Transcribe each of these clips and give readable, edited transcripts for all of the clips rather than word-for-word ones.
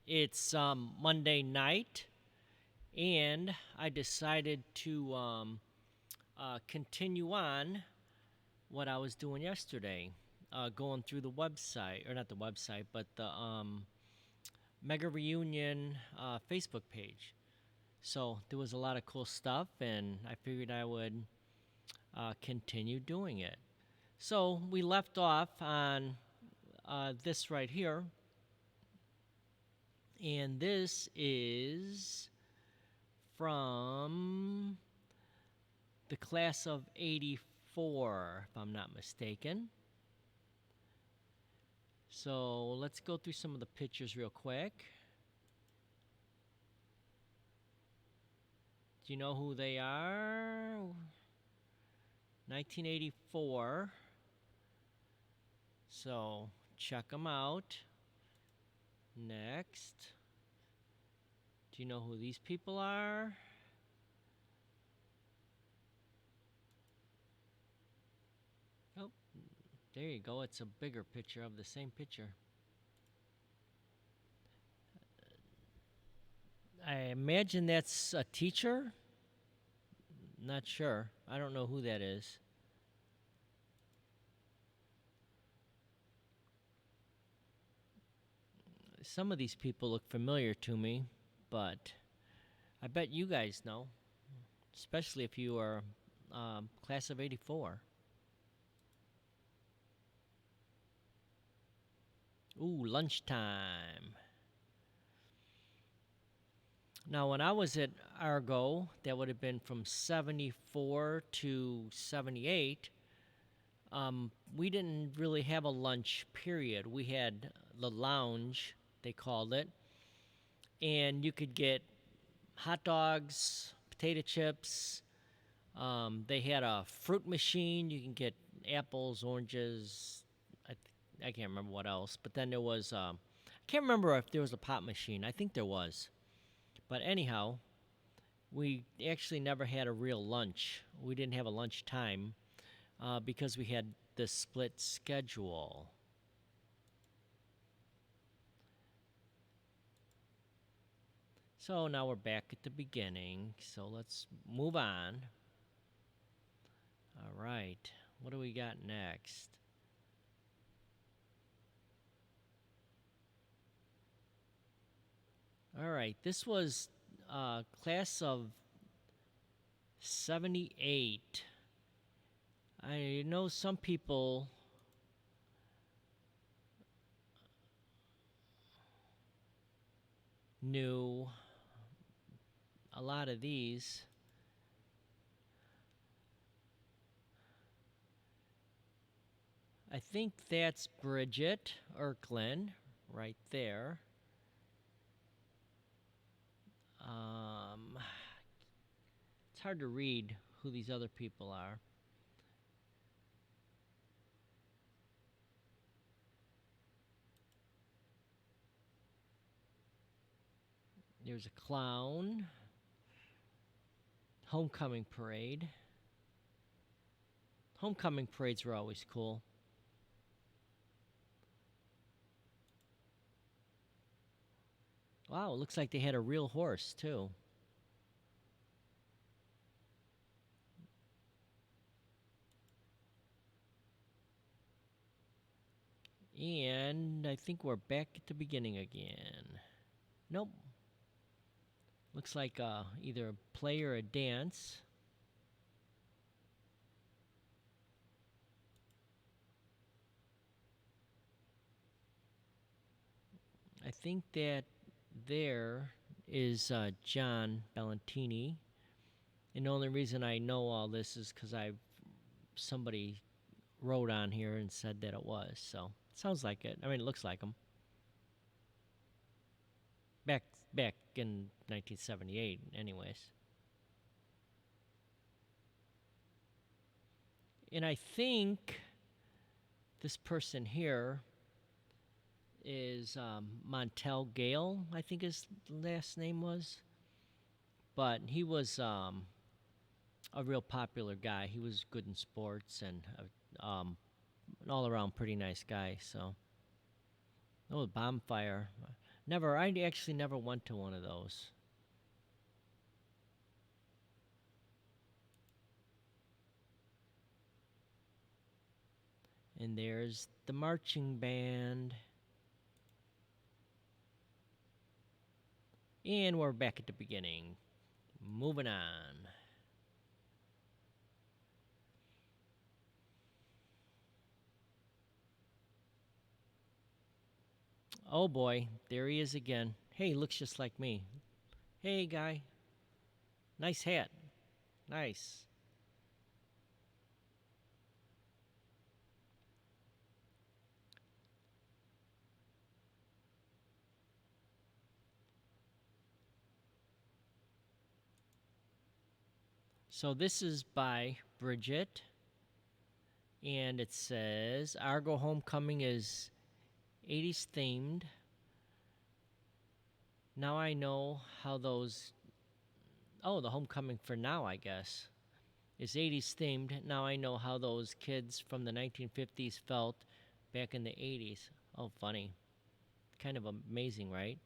It's Monday night, and I decided to continue on what I was doing yesterday, going through the website, or not the website, but the Mega Reunion Facebook page. So there was a lot of cool stuff, and I figured I would continue doing it. So we left off on this right here, and this is from the class of 84, if I'm not mistaken. So let's go through some of the pictures real quick. Do you know who they are? 1984. So check them out. Next. Do you know who these people are? Oh, there you go. It's a bigger picture of the same picture. I imagine that's a teacher. Not sure. I don't know who that is. Some of these people look familiar to me, but I bet you guys know, especially if you are class of 84. Ooh, lunchtime. Now, when I was at Argo, that would have been from 74 to 78. We didn't really have a lunch period. We had the lounge, they called it, and you could get hot dogs, potato chips. They had a fruit machine. You can get apples, oranges. I can't remember what else. But then there was, I can't remember if there was a pop machine. I think there was. But anyhow, we actually never had a real lunch. We didn't have a lunch time because we had the split schedule. So now we're back at the beginning. So let's move on. All right. What do we got next? All right. This was class of 78. I know some people knew a lot of these. I think that's Bridget Erklin right there. It's hard to read who these other people are. There's a clown. Homecoming parade. Homecoming parades were always cool. Wow, it looks like they had a real horse too. And I think we're back at the beginning again. Nope. Looks like either a play or a dance. I think that there is John Bellantini. And the only reason I know all this is because somebody wrote on here and said that it was. So it sounds like it. I mean, it looks like him. Back back in 1978, anyways. And I think this person here is Montel Gale, I think his last name was. But he was a real popular guy. He was good in sports and an all around pretty nice guy. So, oh, bonfire. Never. I actually never went to one of those. And there's the marching band. And we're back at the beginning. Moving on. Oh boy, there he is again. Hey, he looks just like me. Hey, guy. Nice hat. Nice. So this is by Bridget, and it says Argo Homecoming is 80s themed. Now I know how those. Oh, the homecoming for now, I guess, is 80s themed. Now I know how those kids from the 1950s felt back in the 80s. Oh, funny. Kind of amazing, right?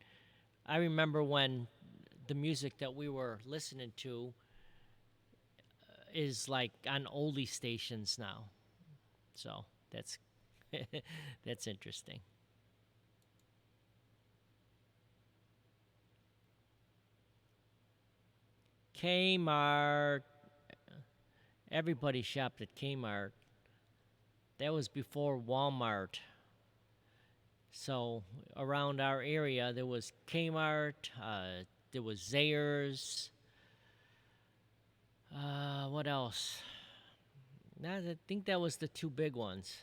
I remember when the music that we were listening to is like on oldie stations now. So that's that's interesting. Kmart. Everybody shopped at Kmart. That was before Walmart. So around our area, there was Kmart. There was Zayres. What else? I think that was the two big ones.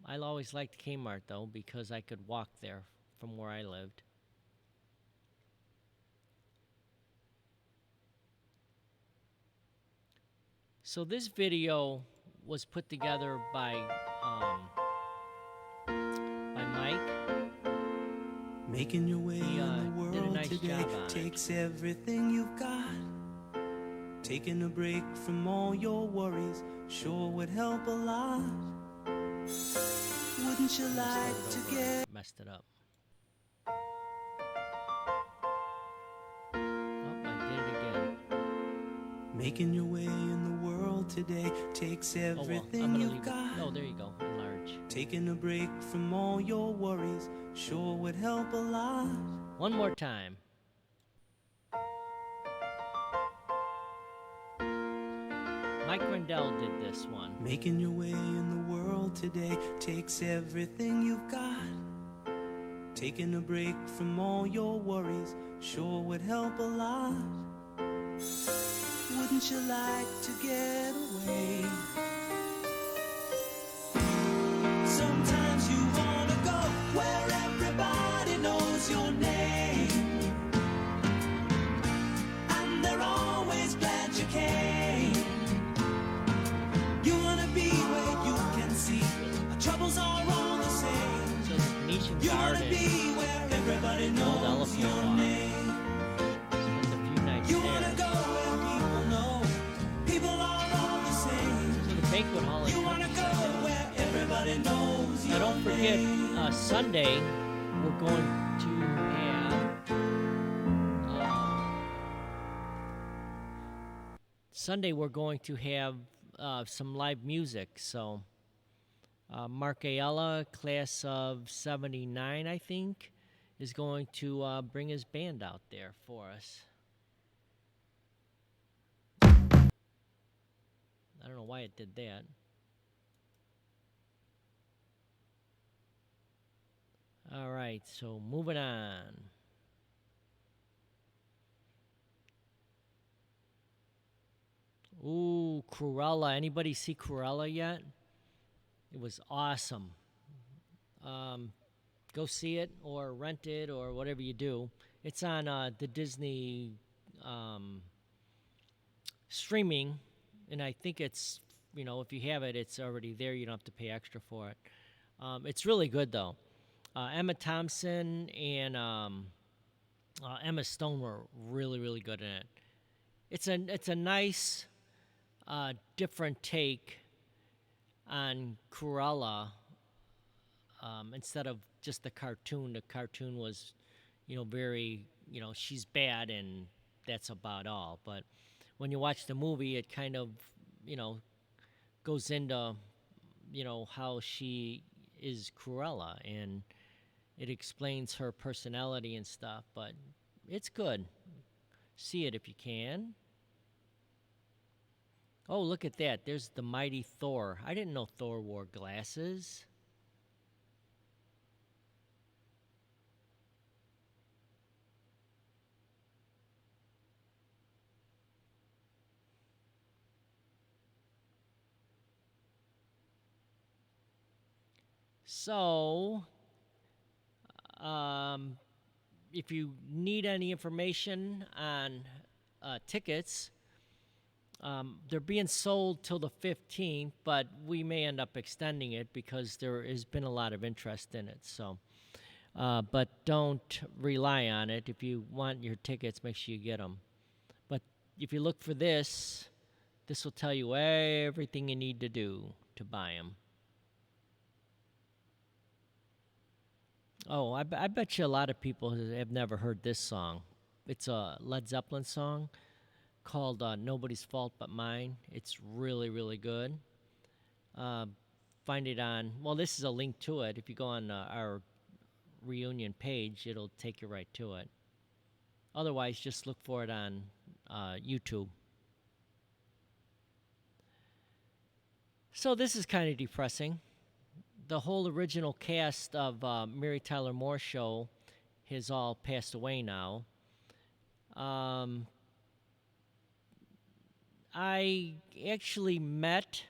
I always liked Kmart though because I could walk there from where I lived. So this video was put together by Mike. Making your way He in the did a world nice today job on it. takes everything you've got. Taking a break from all your worries sure would help a lot. Wouldn't you like to get Messed it up. Oh, I did it again. making your way in the world today takes Oh well, I'm everything gonna you've leave it. got. Oh, there you go. Enlarge. Taking a break from all your worries sure would help a lot. One more time. Mike Rendell did this one. Making your way in the world today takes everything you've got. Taking a break from all your worries sure would help a lot. Wouldn't you like to get away? Sometimes you wanna go where everybody knows your name, and they're always glad you came. You wanna be where you can see our troubles are all the same. So the Venetian You wanna Garden. be where everybody Old knows Elephant your Walk. name. Spent a few nights You wanna there. go where people know people are all the same. So the banquet hall in You wanna go Countryside. where everybody knows Now your don't forget, name. Sunday we're going to have some live music. So Mark Ayala, class of '79, I think, is going to bring his band out there for us. I don't know why it did that. All right, so moving on. Ooh, Cruella. Anybody see Cruella yet? It was awesome. Go see it or rent it or whatever you do. It's on the Disney streaming, and I think it's, if you have it, it's already there. You don't have to pay extra for it. It's really good though. Emma Thompson and Emma Stone were really, really good in it. It's a nice, different take on Cruella, instead of just the cartoon. The cartoon was, very, she's bad and that's about all. But when you watch the movie, it kind of, you know, goes into, how she is Cruella, and it explains her personality and stuff. But it's good. See it if you can. Oh, look at that. There's the mighty Thor. I didn't know Thor wore glasses. So, um, if you need any information on tickets, they're being sold till the 15th, but we may end up extending it because there has been a lot of interest in it. So, but don't rely on it. If you want your tickets, make sure you get them. But if you look for this will tell you everything you need to do to buy them. Oh, I bet you a lot of people have never heard this song. It's a Led Zeppelin song called Nobody's Fault But Mine. It's really, really good. Uh, find it on, well, this is a link to it. If you go on our reunion page, it'll take you right to it. Otherwise, just look for it on YouTube. So this is kind of depressing. The whole original cast of Mary Tyler Moore Show has all passed away now. I actually met,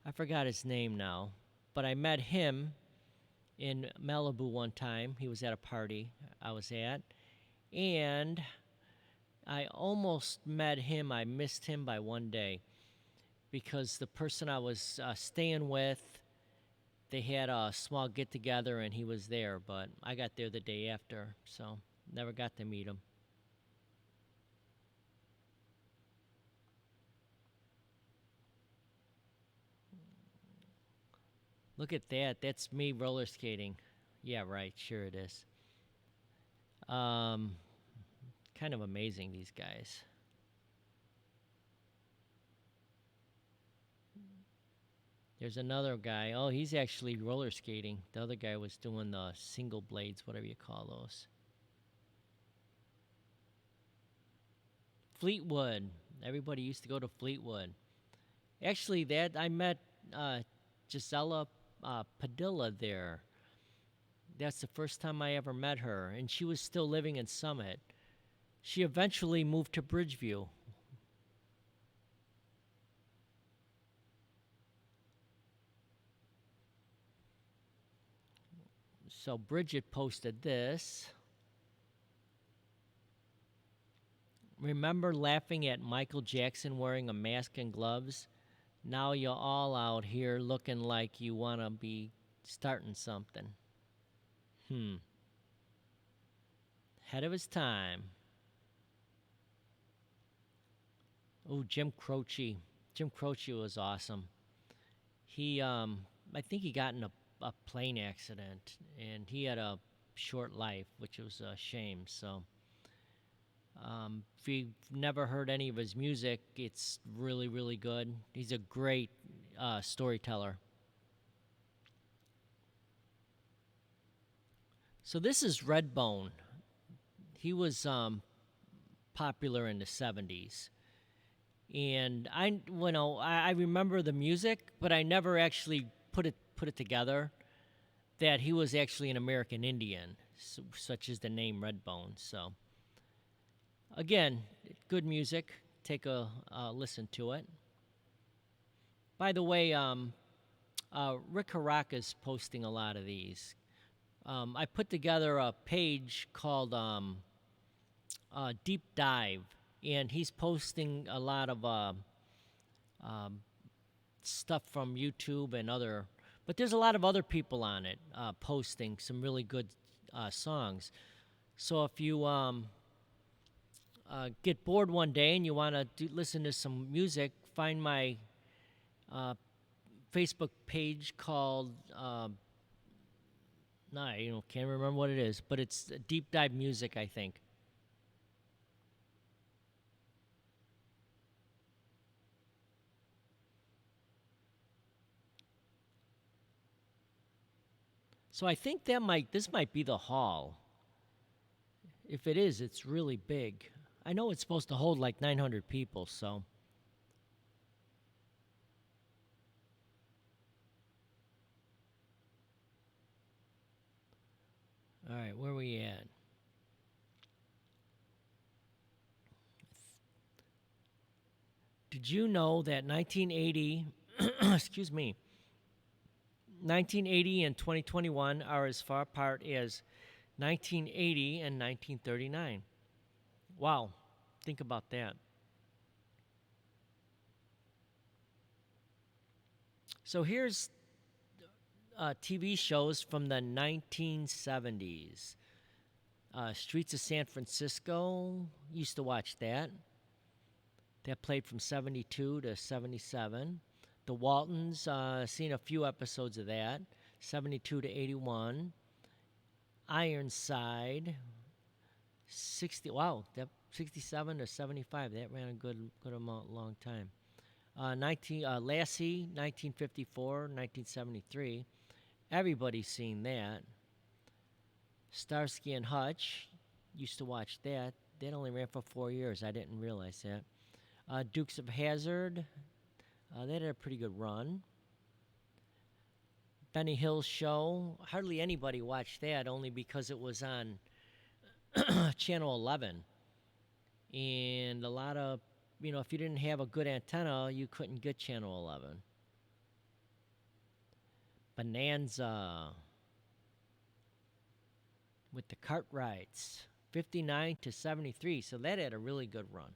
I forgot his name now, but I met him in Malibu one time. He was at a party I was at. And I almost met him. I missed him by one day because the person I was staying with, they had a small get together and he was there, but I got there the day after, so never got to meet him. Look at that. That's me roller skating. Yeah, right. Sure it is. Kind of amazing, these guys. There's another guy. Oh, he's actually roller skating. The other guy was doing the single blades, whatever you call those. Fleetwood. Everybody used to go to Fleetwood. Actually, that I met Gisela Padilla there. That's the first time I ever met her, and she was still living in Summit. She eventually moved to Bridgeview. So Bridget posted this. Remember laughing at Michael Jackson wearing a mask and gloves? Now you're all out here looking like you want to be starting something. Ahead of his time. Oh, Jim Croce. Jim Croce was awesome. He, I think he got in a plane accident, and he had a short life, which was a shame. So, if you've never heard any of his music, it's really, really good. He's a great storyteller. So this is Redbone. He was popular in the 70s. And I remember the music, but I never actually put it together that he was actually an American Indian, such as the name Redbone. So again, good music. Take a listen to it. By the way, Rick Haraka is posting a lot of these. I put together a page called Deep Dive, and he's posting a lot of stuff from YouTube and other, but there's a lot of other people on it posting some really good songs. So if you get bored one day and you want to listen to some music, find my Facebook page called No, can't remember what it is, but it's deep dive music, I think. So I think this might be the hall. If it is, it's really big. I know it's supposed to hold like 900 people, so all right, where we at? Did you know that 1980, excuse me, 1980 and 2021 are as far apart as 1980 and 1939? Wow, think about that. So here's TV shows from the 1970s. Streets of San Francisco, used to watch that. That played from 72 to 77. The Waltons, seen a few episodes of that, 72 to 81. Ironside, 60, wow, that 67 to 75. That ran a good amount, long time. 19 Lassie, 1954, 1973. Everybody's seen that. Starsky and Hutch, used to watch that. That only ran for 4 years. I didn't realize that. Dukes of Hazzard, they had a pretty good run. Benny Hill's show, hardly anybody watched that, only because it was on Channel 11. And a lot of, if you didn't have a good antenna, you couldn't get Channel 11. Bonanza with the Cartwrights, 59 to 73. So that had a really good run.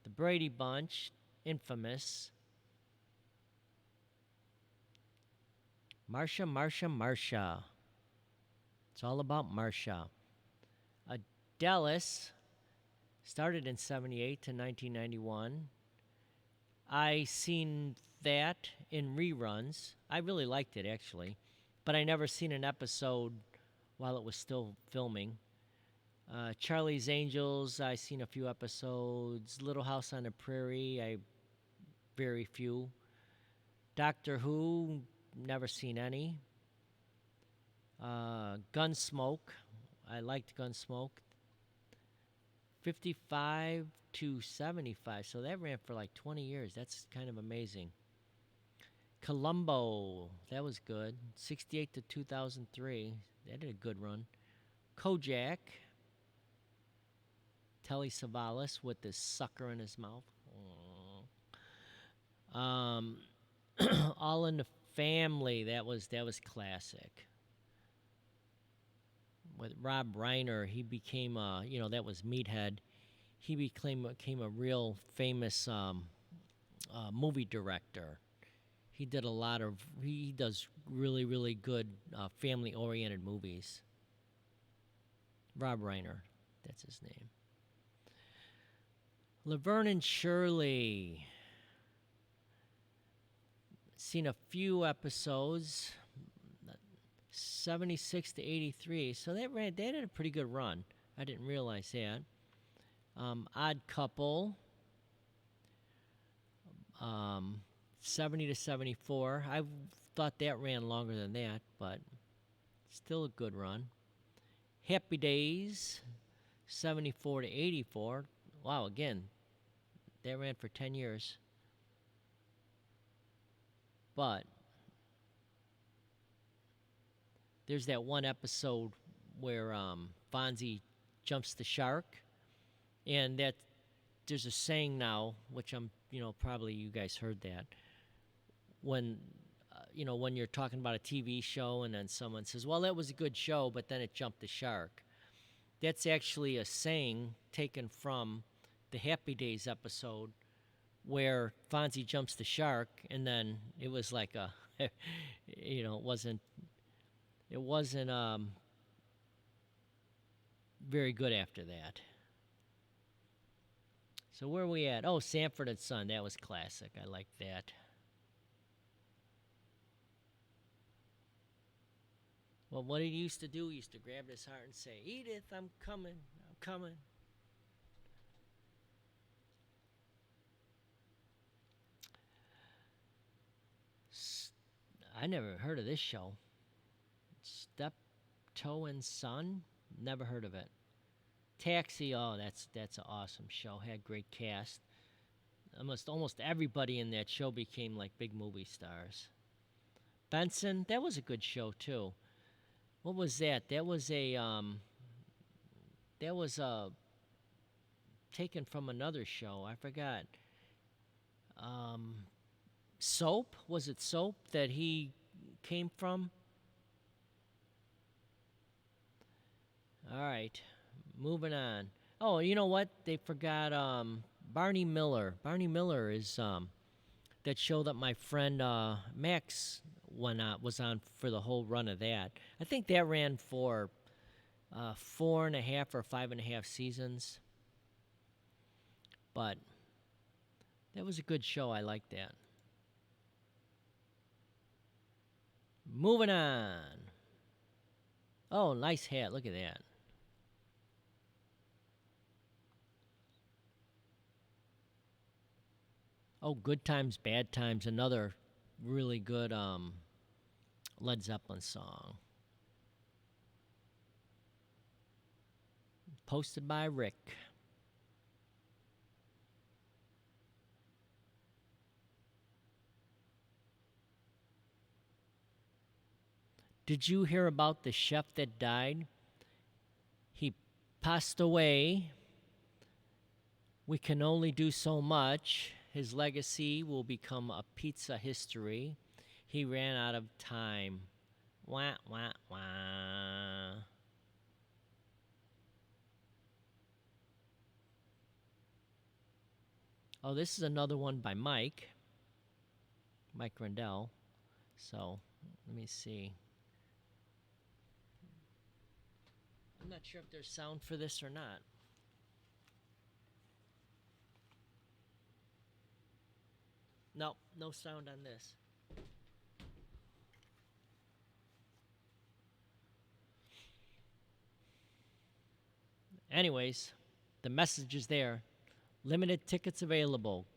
The Brady Bunch, infamous. Marsha, Marsha, Marsha. It's all about Marsha. Dallas started in 78 to 1991. I seen that in reruns. I really liked it, actually. But I never seen an episode while it was still filming. Charlie's Angels, I seen a few episodes. Little House on the Prairie, very few. Doctor Who, never seen any. Gunsmoke, I liked Gunsmoke. 55 to 75, so that ran for like 20 years. That's kind of amazing. Columbo, that was good. 68 to 2003, that did a good run. Kojak, Telly Savalas with this sucker in his mouth. All in the Family, that was classic. With Rob Reiner, he became that was Meathead. He became a real famous movie director. He does really, really good family-oriented movies. Rob Reiner, that's his name. Laverne and Shirley. Seen a few episodes, 76 to 83. So that had a pretty good run. I didn't realize that. Odd Couple, 70 to 74. I thought that ran longer than that, but still a good run. Happy Days, 74 to 84. Wow, again, that ran for 10 years. But there's that one episode where Fonzie jumps the shark, and that there's a saying now, which probably you guys heard that, when when you're talking about a TV show and then someone says, well, that was a good show, but then it jumped the shark. That's actually a saying taken from the Happy Days episode where Fonzie jumps the shark, and then it was like it wasn't very good after that. So where are we at? Oh, Sanford and Son, that was classic. I like that. Well, what he used to do, he used to grab his heart and say, "Edith, I'm coming, I'm coming." I never heard of this show. Steptoe and Son? Never heard of it. Taxi, oh, that's an awesome show. Had great cast. Almost everybody in that show became like big movie stars. Benson, that was a good show too. What was that? That was taken from another show. I forgot. Um, Soap? Was it Soap that he came from? All right, moving on. Oh, you know what? They forgot Barney Miller. Barney Miller is that show that my friend Max was on for the whole run of that. I think that ran for 4.5 or 5.5 seasons. But that was a good show. I liked that. Moving on. Oh, nice hat. Look at that. Oh, Good Times, Bad Times. Another really good Led Zeppelin song. Posted by Rick. Did you hear about the chef that died? He passed away. We can only do so much. His legacy will become a pizza history. He ran out of time. Wah, wah, wah. Oh, this is another one by Mike Rendell. So, let me see. I'm not sure if there's sound for this or not. No, no sound on this. Anyways, the message is there. Limited tickets available.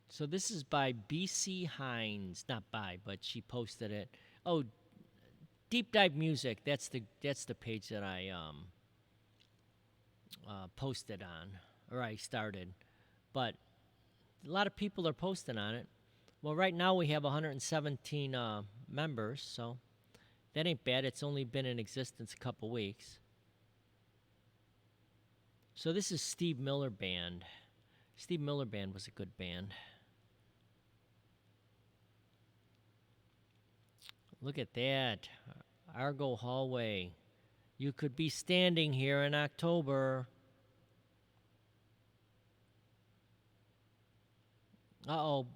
So this is by BC Hines. Not by, but she posted it. Oh, Deep Dive Music. That's the page that I posted on, or I started. But a lot of people are posting on it. Well, right now we have 117 members, so that ain't bad. It's only been in existence a couple weeks. So this is Steve Miller Band. Steve Miller Band was a good band. Look at that. Argo Hallway. You could be standing here in October. Uh-oh.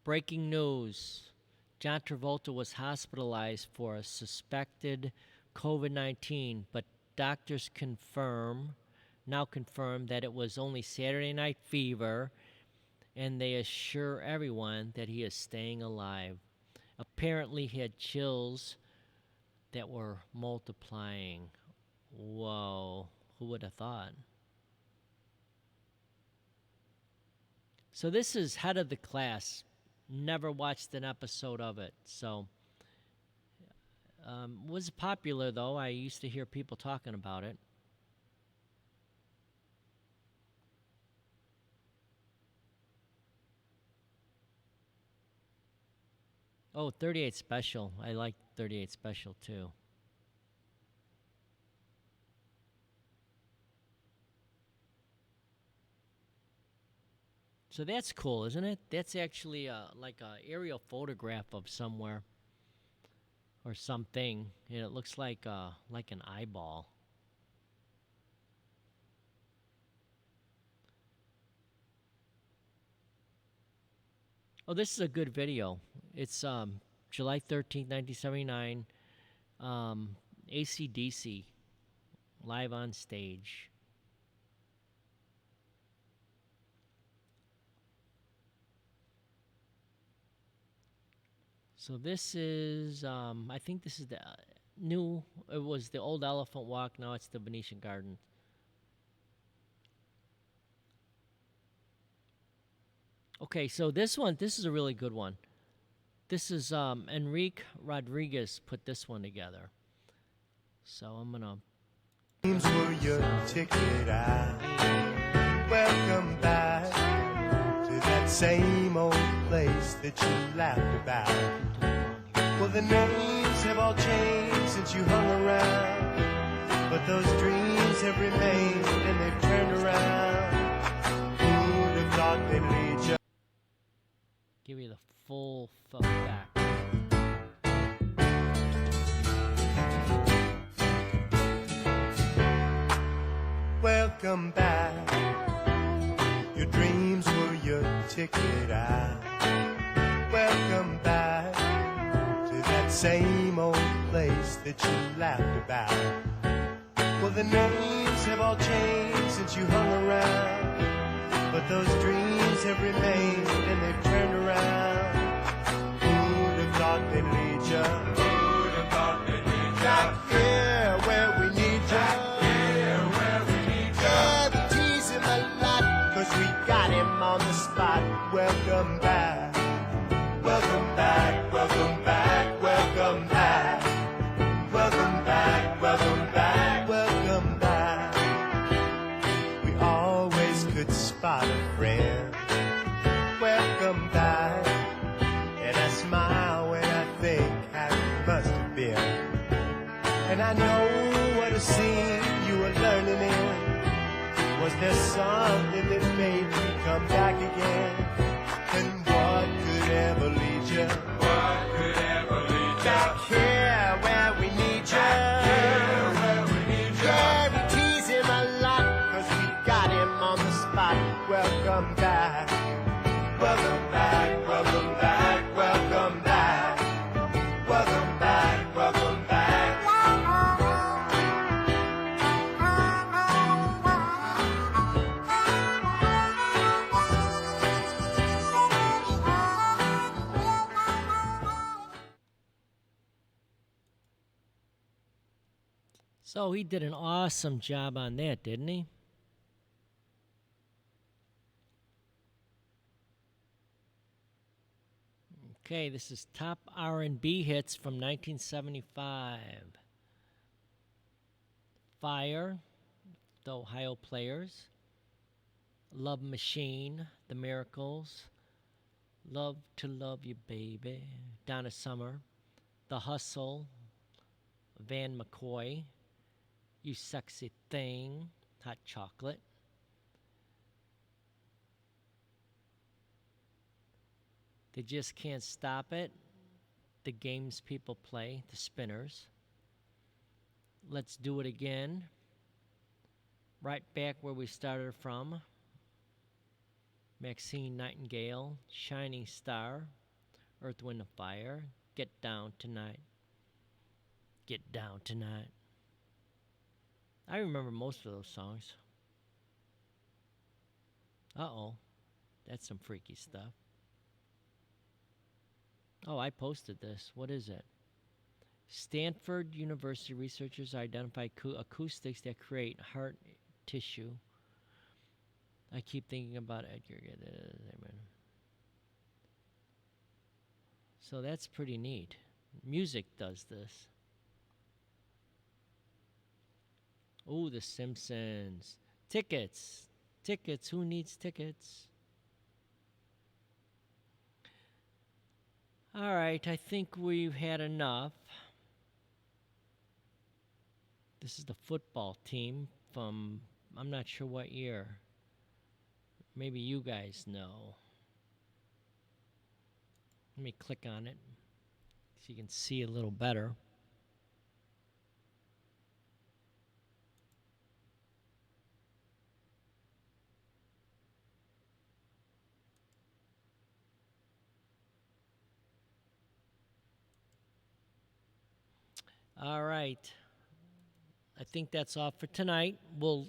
Breaking news. John Travolta was hospitalized for a suspected COVID-19, but doctors now confirm that it was only Saturday night fever, and they assure everyone that he is staying alive. Apparently, he had chills that were multiplying. Whoa, who would have thought? So this is Head of the Class. Never watched an episode of it. So was popular though. I used to hear people talking about it. Oh, 38 Special. I like 38 Special too. So that's cool, isn't it? That's actually like a aerial photograph of somewhere or something, and it looks like an eyeball. Oh, this is a good video. It's July 13th, 1979. AC/DC live on stage. So this is, I think this is the new. It was the old Elephant Walk. Now it's the Venetian Garden. Okay, so this one, this is a really good one. This is Enrique Rodriguez put this one together. So I'm gonna. Dreams were your ticket out. Welcome back to that same old place that you laughed about. Well, the names have all changed since you hung around, but those dreams have remained and they've turned around. Who'd have thought they'd lead you? Give you the full back. Welcome back. Your dreams were your ticket out. Welcome back to that same old place that you laughed about. Well, the names have all changed since you hung around, but those dreams have remained and they've turned around. Who'd have thought they'd lead you? Who'd have thought they'd lead you? Back here where we need you. We got him on the spot. Welcome back. Welcome back. Welcome back. Welcome back. Welcome back. Welcome back. Welcome back. We always could spot a friend. Welcome back. And I smile when I think how it must have been. And I know what a scene you were learning in. Was there something that made you come back again? And what could ever lead you? What could ever lead you? Back here where we need you. Back here where we need you. Yeah, we tease him a lot, 'cause we got him on the spot. Welcome back. Welcome back. Welcome back. Welcome back. Welcome back. Welcome back. So he did an awesome job on that, didn't he? Okay, this is top R&B hits from 1975. Fire, the Ohio Players. Love Machine, The Miracles. Love to Love You Baby, Donna Summer. The Hustle, Van McCoy. You Sexy Thing, Hot Chocolate. They Just Can't Stop It, The Games People Play, The Spinners. Let's Do It Again, right back where we started from. Maxine Nightingale, Shining Star, Earth, Wind & Fire, Get Down Tonight. Get Down Tonight. I remember most of those songs. Uh-oh. That's some freaky stuff. Oh, I posted this. What is it? Stanford University researchers identify acoustics that create heart tissue. I keep thinking about Edgar. So that's pretty neat. Music does this. Oh, The Simpsons. Tickets. Tickets. Who needs tickets? All right, I think we've had enough. This is the football team from, I'm not sure what year. Maybe you guys know. Let me click on it so you can see a little better. All right. I think that's all for tonight. We'll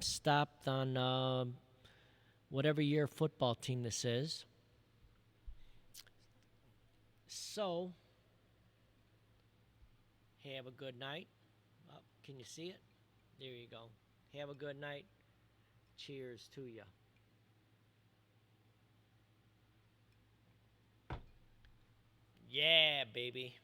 stop on whatever year football team this is. So, have a good night. Oh, can you see it? There you go. Have a good night. Cheers to you. Yeah, baby.